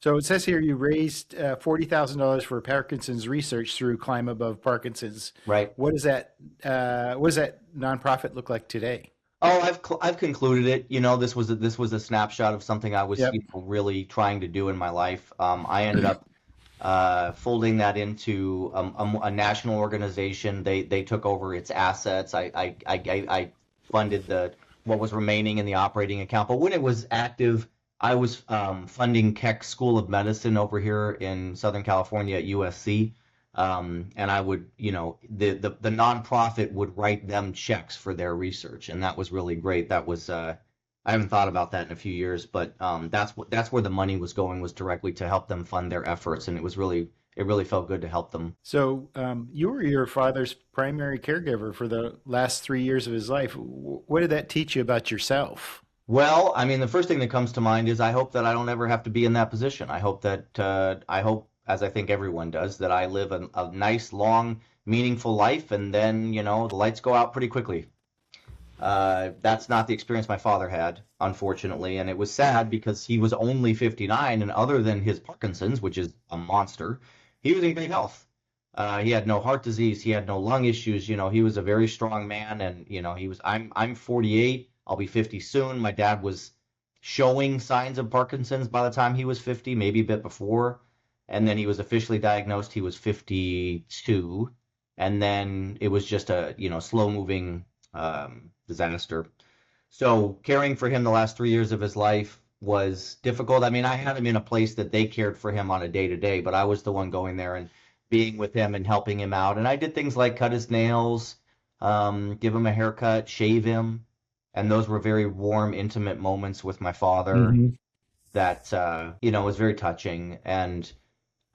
So it says here you raised $40,000 for Parkinson's research through Climb Above Parkinson's. right? What does that nonprofit look like today? Oh, I've concluded it. This was a snapshot of something I was, Yep. really trying to do in my life. I ended up folding that into a national organization. They took over its assets. I funded the what was remaining in the operating account. But when it was active, I was funding Keck School of Medicine over here in Southern California at USC. And I would, the nonprofit would write them checks for their research, and that was really great. That was I haven't thought about that in a few years, but that's where the money was going, was directly to help them fund their efforts, and it really felt good to help them. So you were your father's primary caregiver for the last 3 years of his life. What did that teach you about yourself? Well, I mean, the first thing that comes to mind is I hope that I don't ever have to be in that position. I hope, as I think everyone does, that I live a nice, long, meaningful life, and then, the lights go out pretty quickly. That's not the experience my father had, unfortunately, and it was sad because he was only 59, and other than his Parkinson's, which is a monster, he was in great health. He had no heart disease, he had no lung issues. He was a very strong man, and I'm 48, I'll be 50 soon. My dad was showing signs of Parkinson's by the time he was 50, maybe a bit before, and then he was officially diagnosed. He was 52, and then it was just a slow moving disaster. So caring for him the last 3 years of his life was difficult. I mean, I had him in a place that they cared for him on a day to day, but I was the one going there and being with him and helping him out. And I did things like cut his nails, give him a haircut, shave him. And those were very warm, intimate moments with my father Hmm. that, was very touching. And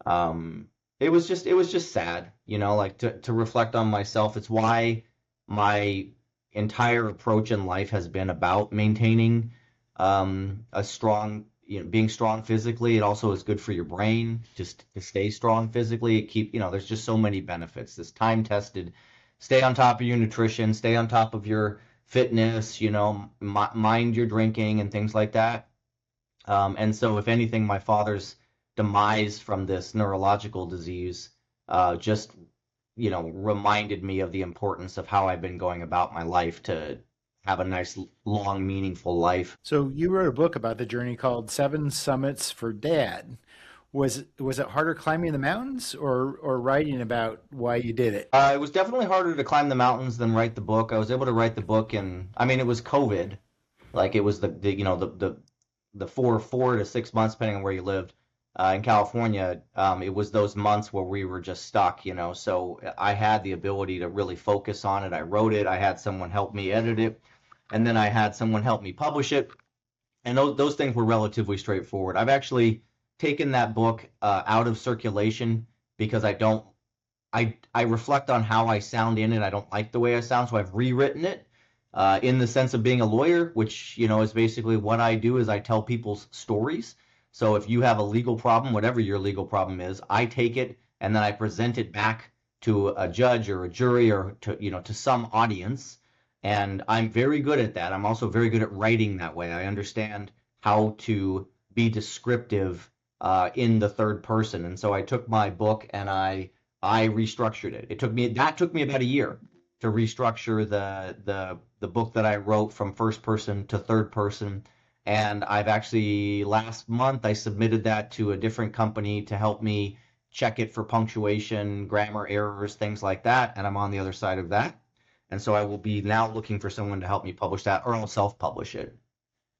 it was just sad, like to reflect on myself. It's why my entire approach in life has been about maintaining a strong, being strong physically. It also is good for your brain just to stay strong physically. There's just so many benefits. This time tested, stay on top of your nutrition, stay on top of your fitness, mind your drinking and things like that. And so, if anything, my father's demise from this neurological disease just, reminded me of the importance of how I've been going about my life to have a nice, long, meaningful life. So you wrote a book about the journey called Seven Summits for Dad. Was it harder climbing the mountains or writing about why you did it? It was definitely harder to climb the mountains than write the book. I was able to write the book, and I mean, it was COVID, like it was the 4 to 6 months, depending on where you lived. In California, it was those months where we were just stuck, So I had the ability to really focus on it. I wrote it. I had someone help me edit it, and then I had someone help me publish it. And those things were relatively straightforward. I've actually taken that book out of circulation because I reflect on how I sound in it. I don't like the way I sound, so I've rewritten it in the sense of being a lawyer, which is basically what I do is I tell people's stories. So if you have a legal problem, whatever your legal problem is, I take it and then I present it back to a judge or a jury or to some audience. And I'm very good at that. I'm also very good at writing that way. I understand how to be descriptive in the third person. And so I took my book and I restructured it. That took me about a year to restructure the book that I wrote from first person to third person. And I've actually, last month, I submitted that to a different company to help me check it for punctuation, grammar errors, things like that. And I'm on the other side of that. And so I will be now looking for someone to help me publish that, or I'll self-publish it.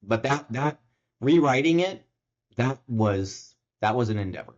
But that rewriting it, that was an endeavor.